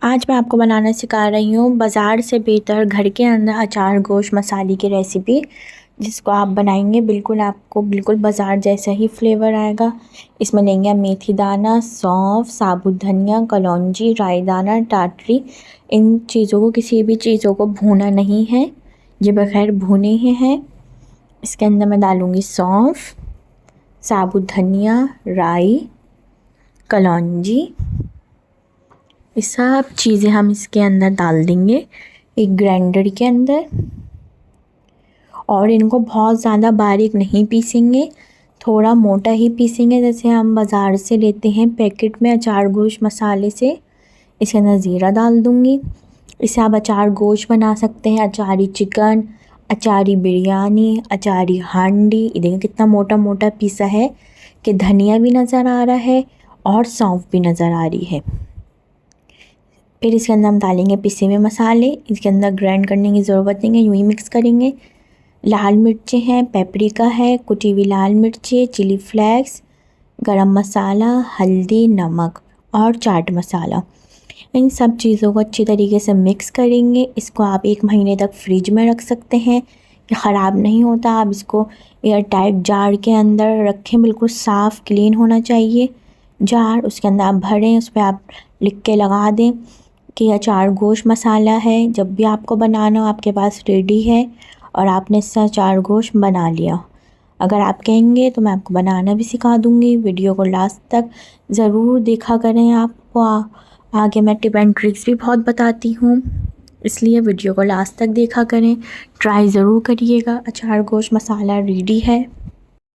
आज मैं आपको बनाना सिखा रही हूँ बाज़ार से बेहतर घर के अंदर अचार गोश्त मसाले की रेसिपी, जिसको आप बनाएंगे आपको बिल्कुल बाज़ार जैसा ही फ्लेवर आएगा। इसमें लेंगे मेथी दाना, सौंफ, साबुत धनिया, कलौंजी, राई दाना, टाटरी। इन चीज़ों को किसी भी चीज़ों को भूना नहीं है, ये बग़ैर भुने ही हैं। इसके अंदर मैं डालूँगी सौंफ, साबुत धनिया, राई, कलौंजी। ये सब चीज़ें हम इसके अंदर डाल देंगे एक ग्राइंडर के अंदर, और इनको बहुत ज़्यादा बारीक नहीं पीसेंगे, थोड़ा मोटा ही पीसेंगे जैसे हम बाज़ार से लेते हैं पैकेट में अचार गोश्त मसाले से। इसके अंदर ज़ीरा डाल दूँगी। इससे आप अचार गोश्त बना सकते हैं, अचारी चिकन, अचारी बिरयानी, अचारी हांडी। देखिए कितना मोटा मोटा पीसा है कि धनिया भी नज़र आ रहा है और सौंफ भी नज़र आ रही है। फिर इसके अंदर हम डालेंगे पिसे हुए मसाले। इसके अंदर ग्राइंड करने की ज़रूरत नहीं है, यूँ ही मिक्स करेंगे। लाल मिर्चें हैं, पेपरिका है, कुटी हुई लाल मिर्चें, चिली फ्लेक्स, गरम मसाला, हल्दी, नमक और चाट मसाला। इन सब चीज़ों को अच्छी तरीके से मिक्स करेंगे। इसको आप 1 महीने तक फ्रिज में रख सकते हैं, ये ख़राब नहीं होता। आप इसको एयर टाइट जार के अंदर रखें, बिल्कुल साफ़ क्लीन होना चाहिए जार। उसके अंदर आप भरें, उस पर आप लिख के लगा दें कि अचार गोश्त मसाला है। जब भी आपको बनाना हो आपके पास रेडी है और आपने इससे अचार गोश्त बना लिया। अगर आप कहेंगे तो मैं आपको बनाना भी सिखा दूँगी। वीडियो को लास्ट तक ज़रूर देखा करें। आपको आगे मैं टिप एंड ट्रिक्स भी बहुत बताती हूँ, इसलिए वीडियो को लास्ट तक देखा करें। ट्राई ज़रूर करिएगा। अचार गोश्त मसाला रेडी है।